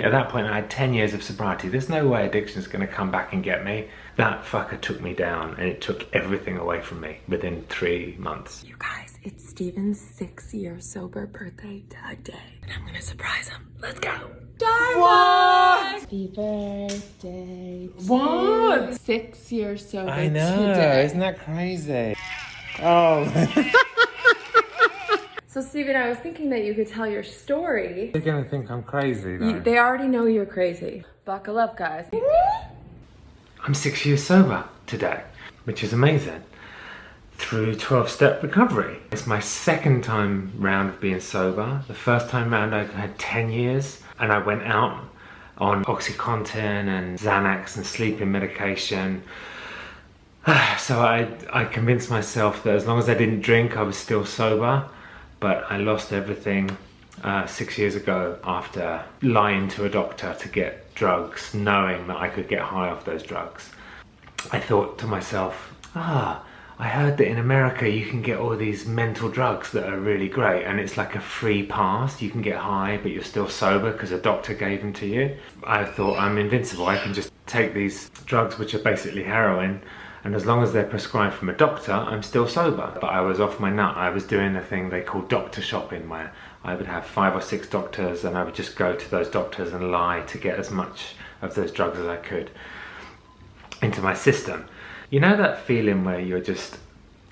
At that point I had 10 years of sobriety. There's no way addiction's going to come back and get me. That fucker took me down and it took everything away from me within 3 months. You guys, it's Steven's 6-year sober birthday today. And I'm gonna surprise him. Let's go. What? Happy birthday to What? 6 years sober I know, today. isn't that crazy? Oh. So Steven, I was thinking that you could tell your story. They're gonna think I'm crazy though. They already know you're crazy. Buckle up, guys. I'm 6 years sober today, which is amazing. Through 12-step recovery. It's my second time round of being sober. The first time round I had 10 years and I went out on OxyContin and Xanax and sleeping medication. So I convinced myself that as long as I didn't drink, I was still sober. But I lost everything 6 years ago after lying to a doctor to get drugs, knowing that I could get high off those drugs. I thought to myself, I heard that in America you can get all these mental drugs that are really great and it's like a free pass. You can get high but you're still sober because a doctor gave them to you. I thought I'm invincible. I can just take these drugs which are basically heroin, and as long as they're prescribed from a doctor, I'm still sober. But I was off my nut. I was doing a thing they call doctor shopping, where I would have 5 or 6 doctors and I would just go to those doctors and lie to get as much of those drugs as I could into my system. You know that feeling where you're just,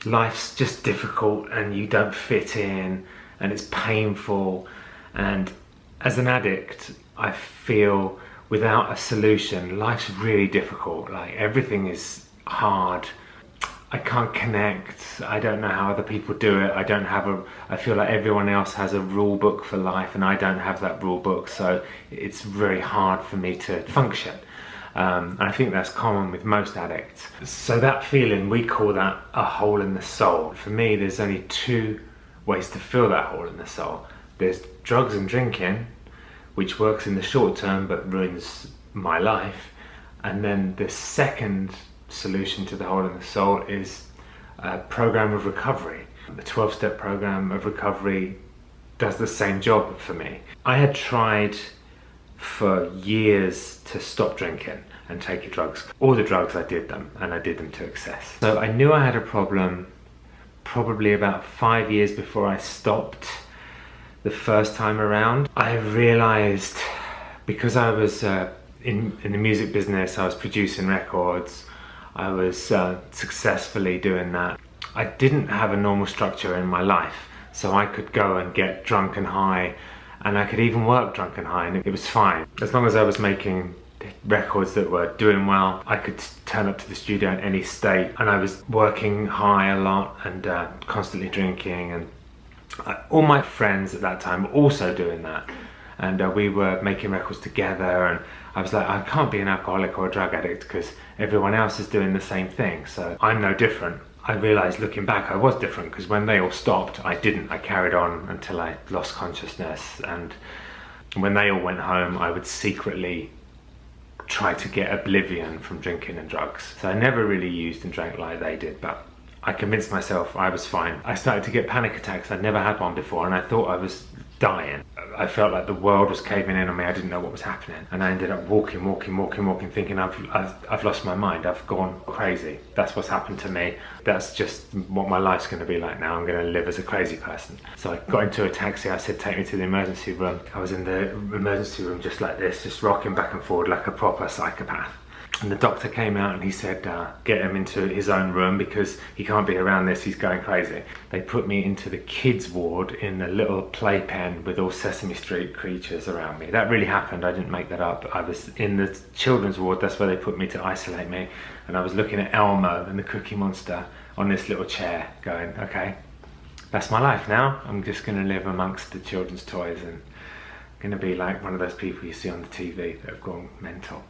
life's just difficult and you don't fit in and it's painful, and as an addict I feel without a solution life's really difficult. Like everything is hard. I can't connect. I don't know how other people do it. I feel like everyone else has a rule book for life and I don't have that rule book, so it's very hard for me to function. And I think that's common with most addicts. So that feeling, we call that a hole in the soul. For me, there's only 2 ways to fill that hole in the soul. There's drugs and drinking, which works in the short term but ruins my life. And then the second solution to the hole in the soul is a program of recovery. The 12-step program of recovery does the same job for me. I had tried for years to stop drinking and taking drugs. All the drugs I did them, and I did them to excess. So I knew I had a problem probably about 5 years before I stopped the first time around. I realized, because I was in the music business, I was producing records, I was successfully doing that. I didn't have a normal structure in my life, so I could go and get drunk and high, and I could even work drunk and high and it was fine. As long as I was making records that were doing well, I could turn up to the studio in any state, and I was working high a lot and constantly drinking, and all my friends at that time were also doing that, and we were making records together, and I was like, I can't be an alcoholic or a drug addict because everyone else is doing the same thing, so I'm no different. I realised looking back I was different, because when they all stopped I didn't. I carried on until I lost consciousness, and when they all went home I would secretly try to get oblivion from drinking and drugs. So I never really used and drank like they did, but I convinced myself I was fine. I started to get panic attacks. I'd never had one before and I thought I was dying. I felt like the world was caving in on me. I didn't know what was happening, and I ended up walking, thinking I've lost my mind. I've gone crazy. That's what's happened to me. That's just what my life's going to be like now. I'm going to live as a crazy person. So I got into a taxi. I said, take me to the emergency room. I was in the emergency room just like this, just rocking back and forward like a proper psychopath. And the doctor came out and he said, get him into his own room because he can't be around this, he's going crazy. They put me into the kids ward in a little playpen with all Sesame Street creatures around me. That really happened, I didn't make that up. I was in the children's ward, that's where they put me to isolate me. And I was looking at Elmo and the Cookie Monster on this little chair going, okay, that's my life now. I'm just gonna live amongst the children's toys and gonna be like one of those people you see on the TV that have gone mental.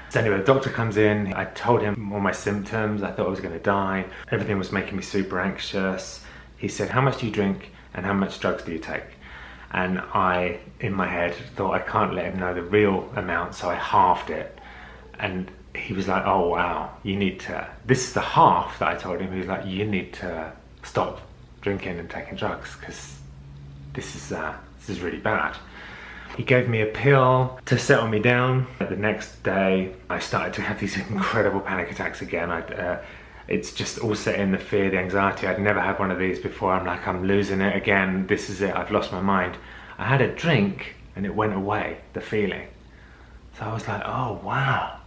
So anyway, the doctor comes in, I told him all my symptoms, I thought I was going to die, everything was making me super anxious. He said, how much do you drink and how much drugs do you take? And I, in my head, thought I can't let him know the real amount, so I halved it. And he was like, oh wow, you need to, this is the half that I told him. He was like, you need to stop drinking and taking drugs because this is really bad. He gave me a pill to settle me down. The next day, I started to have these incredible panic attacks again. It's just all set in the fear, the anxiety. I'd never had one of these before. I'm like, I'm losing it again. This is it. I've lost my mind. I had a drink and it went away, the feeling. So I was like, oh, wow.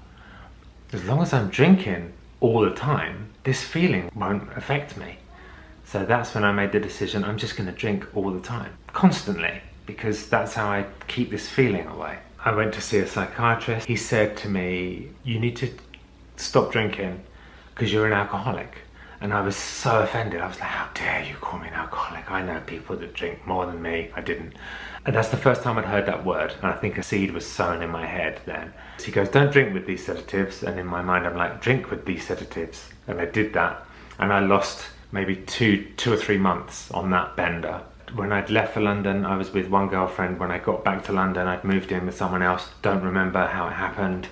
As long as I'm drinking all the time, this feeling won't affect me. So that's when I made the decision, I'm just going to drink all the time, constantly, because that's how I keep this feeling away. I went to see a psychiatrist. He said to me, you need to stop drinking because you're an alcoholic. And I was so offended. I was like, how dare you call me an alcoholic? I know people that drink more than me. I didn't. And that's the first time I'd heard that word. And I think a seed was sown in my head then. So he goes, don't drink with these sedatives. And in my mind, I'm like, drink with these sedatives. And I did that. And I lost maybe two or 3 months on that bender. When I'd left for London, I was with one girlfriend. When I got back to London, I'd moved in with someone else. Don't remember how it happened.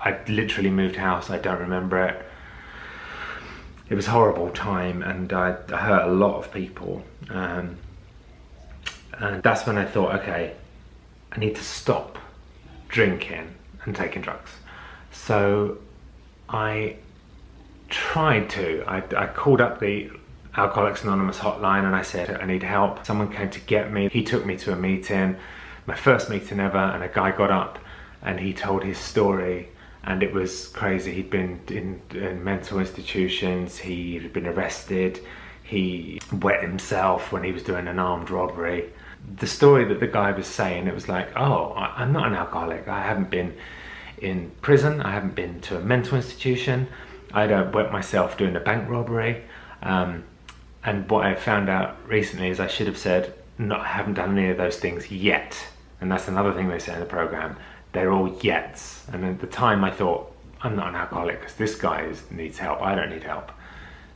I'd literally moved house. I don't remember it. It was a horrible time, and I hurt a lot of people. And that's when I thought, okay, I need to stop drinking and taking drugs. So I tried to. I called up the Alcoholics Anonymous hotline and I said, I need help. Someone came to get me. He took me to a meeting, my first meeting ever, and a guy got up and he told his story. And it was crazy. He'd been in mental institutions, he'd been arrested, he wet himself when he was doing an armed robbery. The story that the guy was saying, it was like, oh, I'm not an alcoholic. I haven't been in prison, I haven't been to a mental institution, I don't wet myself doing a bank robbery. And what I found out recently is I should have said, no, I haven't done any of those things yet. And that's another thing they say in the program. They're all yets. And at the time I thought, I'm not an alcoholic because this guy needs help. I don't need help.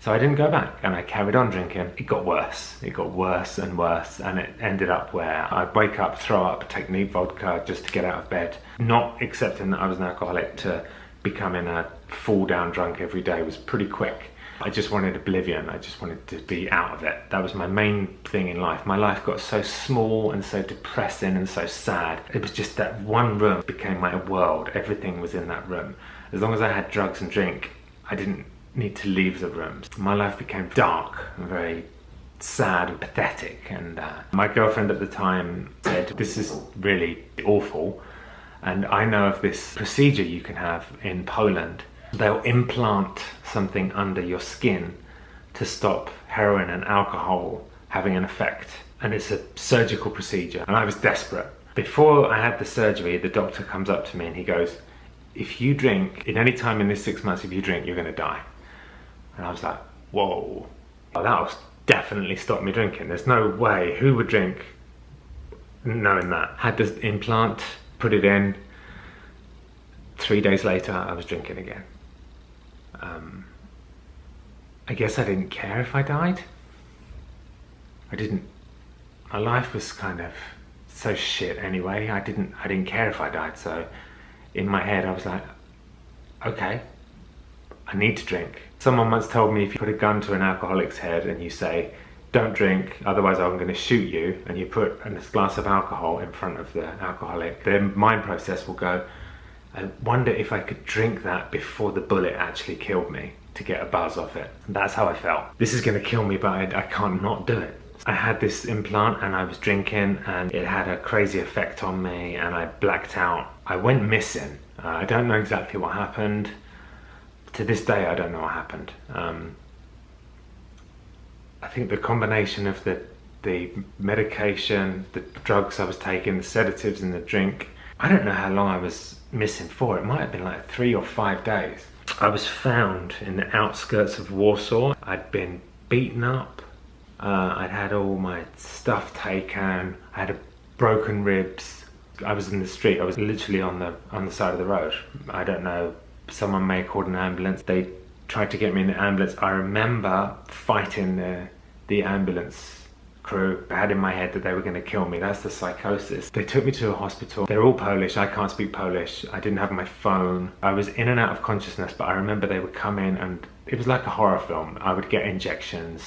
So I didn't go back and I carried on drinking. It got worse. It got worse and worse. And it ended up where I'd wake up, throw up, take neat vodka just to get out of bed. Not accepting that I was an alcoholic to becoming a fall down drunk every day was pretty quick. I just wanted oblivion. I just wanted to be out of it. That was my main thing in life. My life got so small and so depressing and so sad. It was just that one room became my world. Everything was in that room. As long as I had drugs and drink, I didn't need to leave the room. My life became dark and very sad and pathetic. And my girlfriend at the time said, this is really awful. And I know of this procedure you can have in Poland. They'll implant something under your skin to stop heroin and alcohol having an effect. And it's a surgical procedure. And I was desperate. Before I had the surgery, the doctor comes up to me and he goes, if you drink, in any time in this 6 months, if you drink, you're going to die. And I was like, whoa. Well, that'll definitely stop me drinking. There's no way. Who would drink knowing that? Had the implant, put it in. 3 days later, I was drinking again. I guess I didn't care if I died. I didn't. My life was kind of so shit anyway. I didn't care if I died. So in my head, I was like, okay, I need to drink. Someone once told me if you put a gun to an alcoholic's head and you say, don't drink, otherwise I'm going to shoot you, and you put a glass of alcohol in front of the alcoholic, their mind process will go, I wonder if I could drink that before the bullet actually killed me to get a buzz off it. And that's how I felt. This is going to kill me, but I can't not do it. I had this implant and I was drinking and it had a crazy effect on me and I blacked out. I went missing. I don't know exactly what happened. To this day, I don't know what happened. I think the combination of the medication, the drugs I was taking, the sedatives and the drink, I don't know how long I was missing for. It might have been like 3 or 5 days. I was found in the outskirts of Warsaw. I'd been beaten up. I'd had all my stuff taken. I had broken ribs. I was in the street. I was literally on the side of the road. I don't know. Someone may have called an ambulance. They tried to get me in the ambulance. I remember fighting the ambulance crew. I had in my head that they were going to kill me. That's the psychosis. They took me to a hospital. They're all Polish. I can't speak Polish. I didn't have my phone. I was in and out of consciousness, but I remember they would come in and it was like a horror film. I would get injections.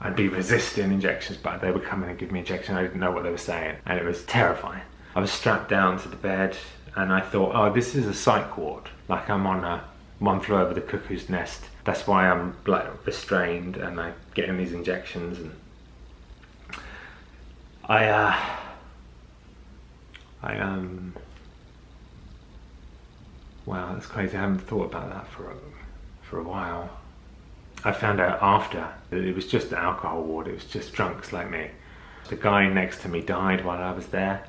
I'd be resisting injections, but they would come in and give me injections. I didn't know what they were saying, and it was terrifying. I was strapped down to the bed and I thought, oh, this is a psych ward. Like I'm on a one flew over the cuckoo's nest. That's why I'm like restrained and I get in these injections. And wow, that's crazy. I haven't thought about that for a while. I found out after that it was just an alcohol ward. It was just drunks like me. The guy next to me died while I was there.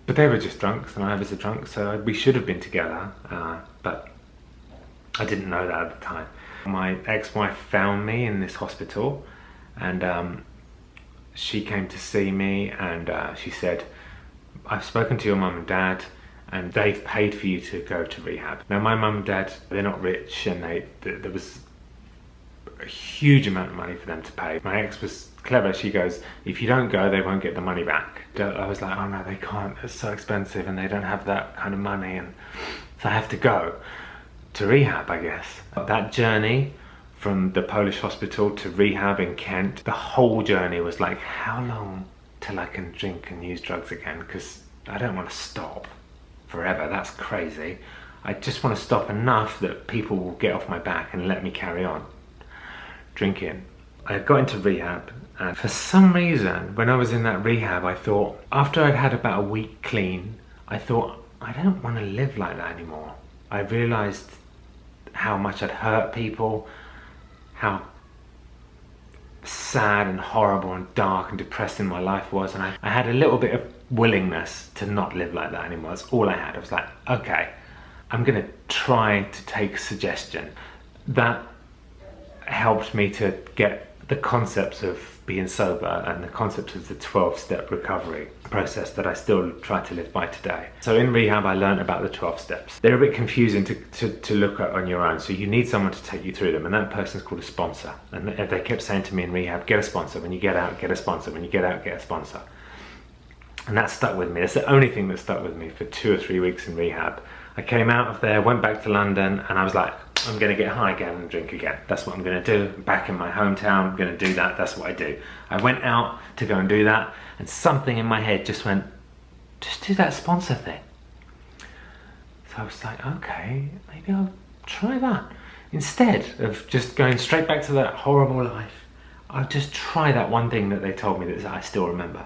But they were just drunks and I was a drunk, so we should have been together, but I didn't know that at the time. My ex-wife found me in this hospital and she came to see me and she said, I've spoken to your mum and dad and they've paid for you to go to rehab. Now my mum and dad, they're not rich and there was a huge amount of money for them to pay. My ex was clever. She goes, if you don't go, they won't get the money back. I was like, oh no, they can't. It's so expensive and they don't have that kind of money. And so I have to go to rehab, I guess. That journey from the Polish hospital to rehab in Kent, the whole journey was like, how long till I can drink and use drugs again? Because I don't want to stop forever. That's crazy. I just want to stop enough that people will get off my back and let me carry on drinking. I got into rehab and for some reason when I was in that rehab I thought, after I'd had about a week clean, I thought I don't want to live like that anymore. I realised how much I'd hurt people, how sad and horrible and dark and depressing my life was, and I had a little bit of willingness to not live like that anymore. That's all I had. I was like, okay, I'm gonna try to take suggestion. That helped me to get the concepts of being sober and the concepts of the 12-step recovery process that I still try to live by today. So in rehab I learned about the 12 steps. They're a bit confusing to look at on your own, so you need someone to take you through them, and that person's called a sponsor. And they kept saying to me in rehab, get a sponsor. When you get out, get a sponsor. When you get out, get a sponsor. And that stuck with me. That's the only thing that stuck with me for 2 or 3 weeks in rehab. I came out of there, went back to London, and I was like, I'm gonna get high again and drink again. That's what I'm gonna do. Back in my hometown, I'm gonna do that. That's what I do. I went out to go and do that, and something in my head just went, just do that sponsor thing. So I was like, okay, maybe I'll try that. Instead of just going straight back to that horrible life, I'll just try that one thing that they told me that I still remember.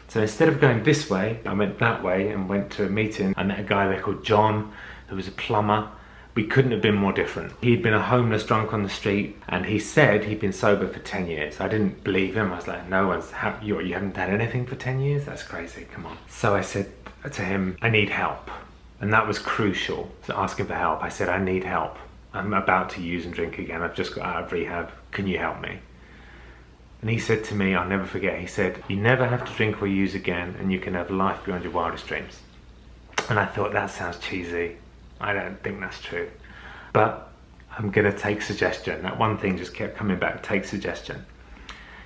So instead of going this way, I went that way and went to a meeting. I met a guy there called John, who was a plumber. We couldn't have been more different. He'd been a homeless drunk on the street and he said he'd been sober for 10 years. I didn't believe him. I was like, no one's, you haven't had anything for 10 years? That's crazy, come on. So I said to him, I need help. And that was crucial, so asking for help. I said, I need help. I'm about to use and drink again. I've just got out of rehab. Can you help me? And he said to me, I'll never forget, he said, you never have to drink or use again and you can have life beyond your wildest dreams. And I thought, that sounds cheesy. I don't think that's true. But I'm gonna take suggestion. That one thing just kept coming back, take suggestion.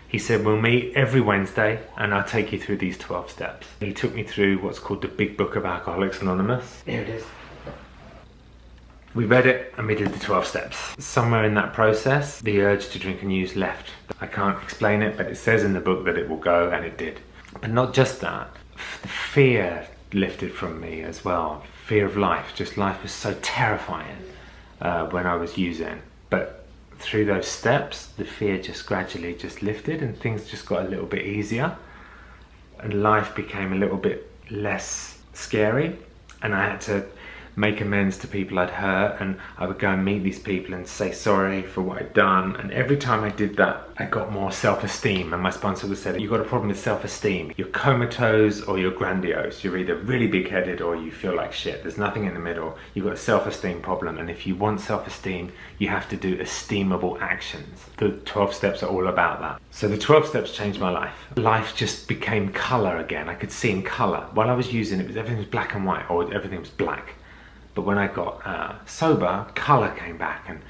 He said, we'll meet every Wednesday and I'll take you through these 12 steps. He took me through what's called the Big Book of Alcoholics Anonymous. Here it is. We read it and we did the 12 steps. Somewhere in that process, the urge to drink and use left. I can't explain it, but it says in the book that it will go, and it did. But not just that, the fear lifted from me as well. Fear of life, just life was so terrifying when I was using. But through those steps, the fear just gradually just lifted and things just got a little bit easier. And life became a little bit less scary. And I had to make amends to people I'd hurt, and I would go and meet these people and say sorry for what I'd done. And every time I did that, I got more self-esteem. And my sponsor would say, you've got a problem with self-esteem. You're comatose or you're grandiose. You're either really big-headed or you feel like shit. There's nothing in the middle. You've got a self-esteem problem. And if you want self-esteem, you have to do esteemable actions. The 12 steps are all about that. So the 12 steps changed my life. Life just became color again. I could see in color. While I was using it, everything was black and white, or everything was black. But when I got sober, colour came back, and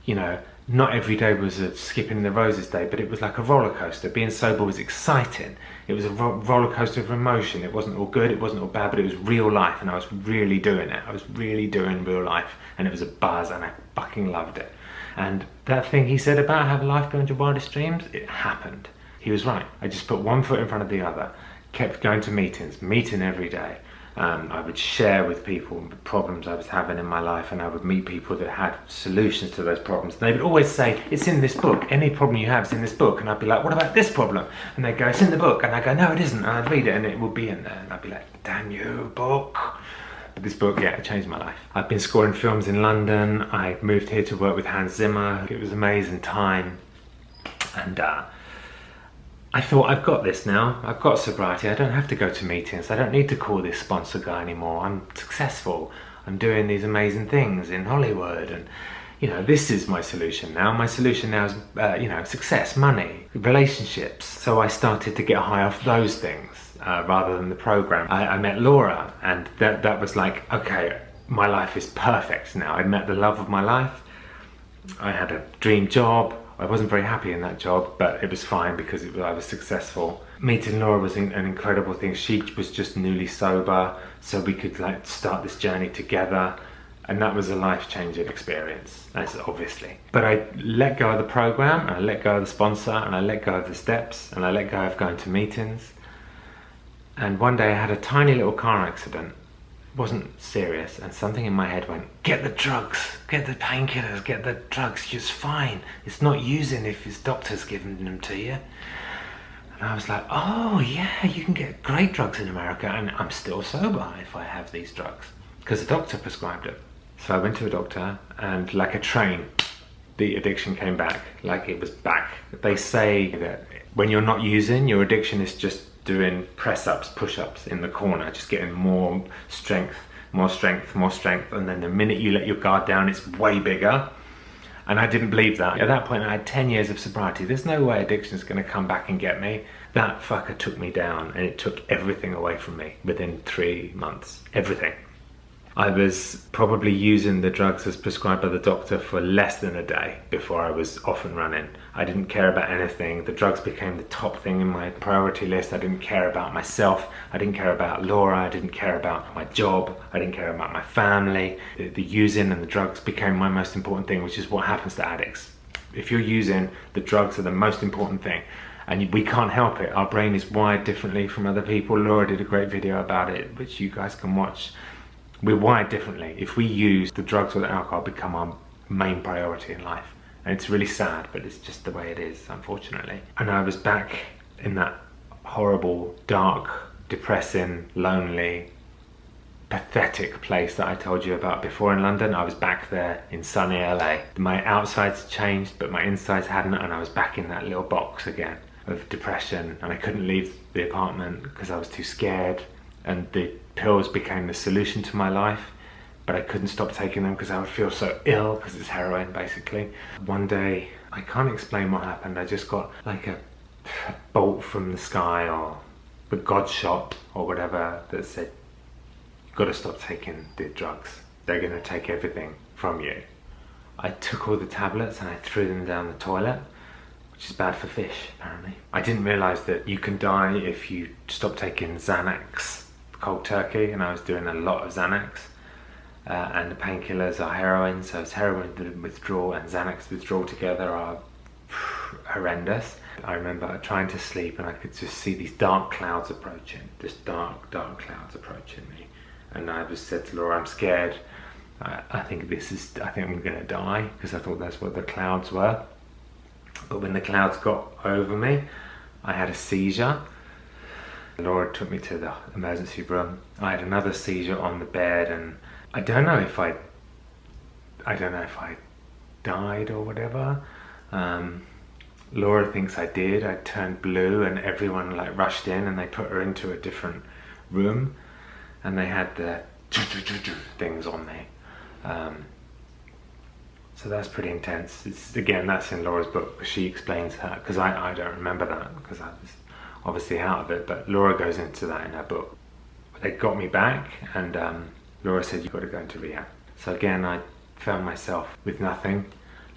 you know, not every day was a skipping the roses day, but it was like a roller coaster. Being sober was exciting. It was a roller coaster of emotion. It wasn't all good, it wasn't all bad, but it was real life, and I was really doing it. I was really doing real life, and it was a buzz, and I fucking loved it. And that thing he said about having life beyond your wildest dreams, it happened. He was right. I just put one foot in front of the other. kept going to meeting every day. I would share with people the problems I was having in my life, and I would meet people that had solutions to those problems. And they would always say, it's in this book. Any problem you have is in this book. And I'd be like, what about this problem? And they'd go, it's in the book. And I'd go, no, it isn't. And I'd read it and it would be in there. And I'd be like, damn you, book. But this book, yeah, it changed my life. I've been scoring films in London. I moved here to work with Hans Zimmer. It was an amazing time. And I thought, I've got this now. I've got sobriety. I don't have to go to meetings. I don't need to call this sponsor guy anymore. I'm successful. I'm doing these amazing things in Hollywood. And, you know, this is my solution now. My solution now is, you know, success, money, relationships. So I started to get high off those things rather than the program. I met Laura, and that was like, okay, my life is perfect now. I met the love of my life. I had a dream job. I wasn't very happy in that job, but it was fine because I was successful. Meeting Laura was an incredible thing. She was just newly sober, so we could like start this journey together, and that was a life-changing experience, that's obviously. But I let go of the program, and I let go of the sponsor, and I let go of the steps, and I let go of going to meetings. And one day I had a tiny little car accident. Wasn't serious, and something in my head went, get the drugs, get the painkillers, get the drugs, just fine. It's not using if his doctor's giving them to you. And I was like, oh yeah, you can get great drugs in America, and I'm still sober if I have these drugs, because the doctor prescribed it. So I went to a doctor, and like a train, the addiction came back, like it was back. They say that when you're not using, your addiction is just doing press-ups, push-ups in the corner, just getting more strength, more strength, more strength, and then the minute you let your guard down, it's way bigger. And I didn't believe that. At that point, I had 10 years of sobriety. There's no way addiction is going to come back and get me. That fucker took me down, and it took everything away from me within 3 months. Everything. I was probably using the drugs as prescribed by the doctor for less than a day before I was off and running. I didn't care about anything. The drugs became the top thing in my priority list. I didn't care about myself. I didn't care about Laura. I didn't care about my job. I didn't care about my family. The using and the drugs became my most important thing, which is what happens to addicts. If you're using, the drugs are the most important thing. And we can't help it. Our brain is wired differently from other people. Laura did a great video about it, which you guys can watch. We're wired differently. If we use, the drugs or the alcohol become our main priority in life. And it's really sad, but it's just the way it is, unfortunately. And I was back in that horrible, dark, depressing, lonely, pathetic place that I told you about before in London. I was back there in sunny LA. My outsides changed, but my insides hadn't, and I was back in that little box again of depression, and I couldn't leave the apartment because I was too scared, and the pills became the solution to my life, but I couldn't stop taking them because I would feel so ill, because it's heroin basically. One day, I can't explain what happened. I just got like a bolt from the sky, or the God shot or whatever, that said, you've got to stop taking the drugs. They're going to take everything from you. I took all the tablets and I threw them down the toilet, which is bad for fish, apparently. I didn't realise that you can die if you stop taking Xanax cold turkey, and I was doing a lot of Xanax. And the painkillers are heroin, so it's heroin withdrawal and Xanax withdrawal together are horrendous. I remember trying to sleep and I could just see these dark clouds approaching, just dark clouds approaching me. And I just said to Laura, I'm scared. I think I'm gonna die, because I thought that's what the clouds were. But when the clouds got over me, I had a seizure. Laura took me to the emergency room. I had another seizure on the bed, and I don't know if I died or whatever. Laura thinks I did. I turned blue, and everyone like rushed in, and they put her into a different room, and they had the things on me. So that's pretty intense. Again, that's in Laura's book. She explains her, because I don't remember that, because I was obviously out of it, but Laura goes into that in her book. They got me back, and Laura said, you've got to go into rehab. So again, I found myself with nothing.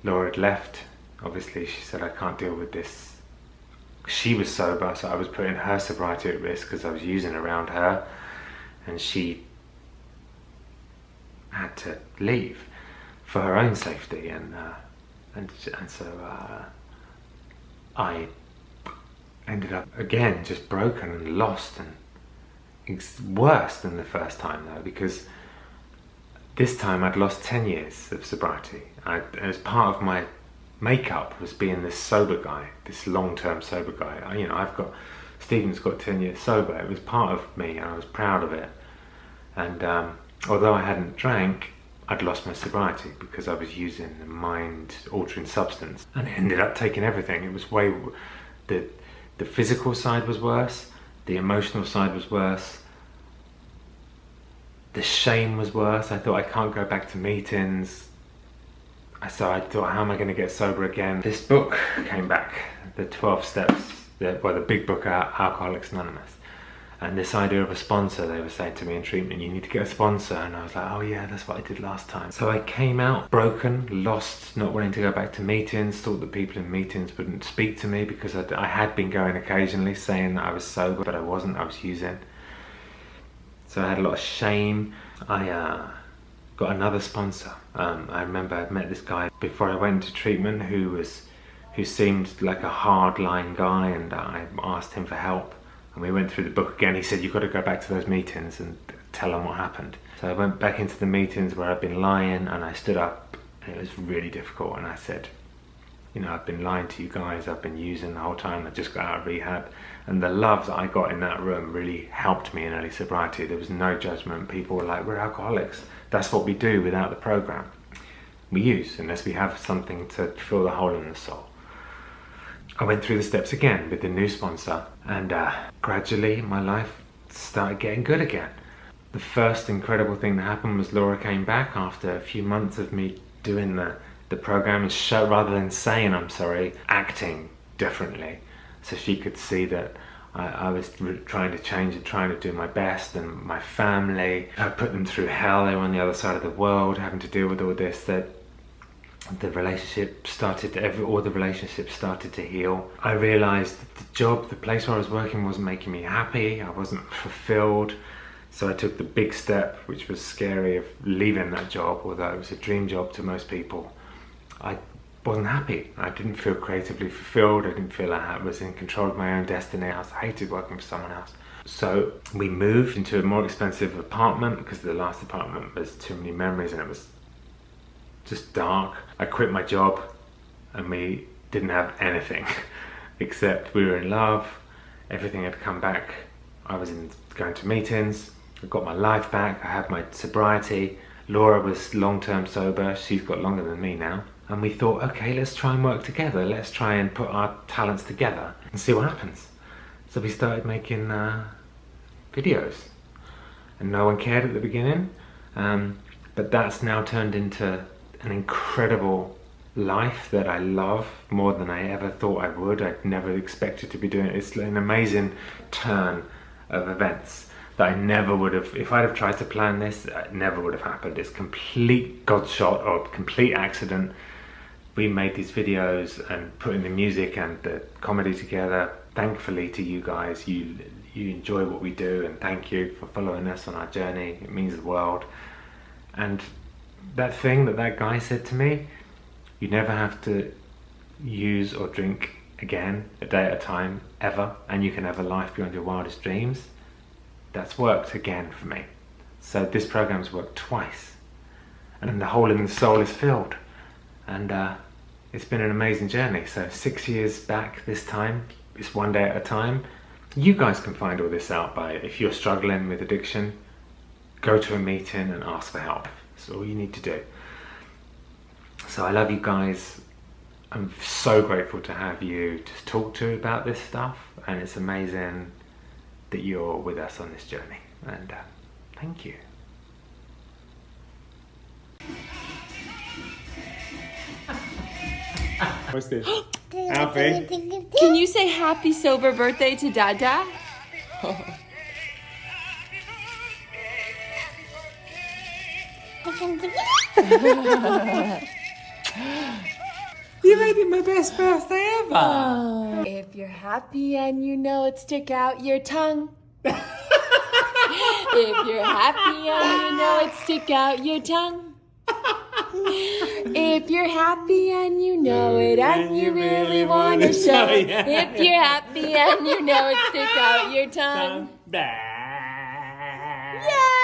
Laura had left. Obviously, she said, I can't deal with this. She was sober, so I was putting her sobriety at risk because I was using around her, and she had to leave for her own safety, and so I ended up again just broken and lost, and it's worse than the first time though, because this time I'd lost 10 years of sobriety. As part of my makeup was being this sober guy, this long-term sober guy. Stephen's got 10 years sober. It was part of me and I was proud of it. And although I hadn't drank, I'd lost my sobriety because I was using a mind-altering substance, and it ended up taking everything. It was the physical side was worse, the emotional side was worse, the shame was worse. I thought, I can't go back to meetings. So I thought, how am I going to get sober again? This book came back, the 12 steps, the big book, Alcoholics Anonymous. And this idea of a sponsor, they were saying to me in treatment, you need to get a sponsor. And I was like, oh yeah, that's what I did last time. So I came out broken, lost, not wanting to go back to meetings, thought that people in meetings wouldn't speak to me because I had been going occasionally saying that I was sober, but I wasn't, I was using. So I had a lot of shame. I got another sponsor. I remember I met this guy before I went into treatment who seemed like a hard-line guy, and I asked him for help. And we went through the book again. He said, you've got to go back to those meetings and tell them what happened. So I went back into the meetings where I'd been lying, and I stood up, and it was really difficult. And I said, I've been lying to you guys, I've been using the whole time, I just got out of rehab. And the love that I got in that room really helped me in early sobriety. There was no judgment. People were like, we're alcoholics. That's what we do without the program. We use, unless we have something to fill the hole in the soul. I went through the steps again with the new sponsor, and gradually my life started getting good again. The first incredible thing that happened was Laura came back after a few months of me doing the program, and rather than saying I'm sorry, acting differently, so she could see that I was trying to change and trying to do my best. And my family, I put them through hell. They were on the other side of the world having to deal with all this. That the relationship started, all the relationships started to heal. I realized that the place where I was working wasn't making me happy. I wasn't fulfilled. So I took the big step, which was scary, of leaving that job, although it was a dream job to most people. I wasn't happy. I didn't feel creatively fulfilled. I didn't feel I was in control of my own destiny. I hated working for someone else. So we moved into a more expensive apartment because the last apartment was too many memories and it was just dark. I quit my job and we didn't have anything except we were in love. Everything had come back. I was going to meetings. I got my life back. I had my sobriety. Laura was long-term sober. She's got longer than me now. And we thought, okay, let's try and work together. Let's try and put our talents together and see what happens. So we started making videos. And no one cared at the beginning. But that's now turned into an incredible life that I love more than I ever thought I would. I'd never expected to be doing it. It's an amazing turn of events that I never would have, if I'd have tried to plan this, it never would have happened. It's complete godshot or complete accident. We made these videos and putting the music and the comedy together. Thankfully to you guys, you enjoy what we do, and thank you for following us on our journey. It means the world. And that thing that guy said to me, you never have to use or drink again, a day at a time, ever, and you can have a life beyond your wildest dreams. That's worked again for me. So this program's worked twice, and the hole in the soul is filled. And it's been an amazing journey. So 6 years back this time, it's one day at a time. You guys can find all this out by, if you're struggling with addiction, go to a meeting and ask for help. That's all you need to do. So I love you guys. I'm so grateful to have you to talk to about this stuff, and it's amazing that you're with us on this journey. And thank you. What's this? Happy? Can you say happy sober birthday to Dada? You made it my best birthday ever. If you're happy and you know it, stick out your tongue. If you're happy and you know it, stick out your tongue. If you're happy and you know it, and you really want to show it. If you're happy and you know it, stick out your tongue. Bye. Yeah!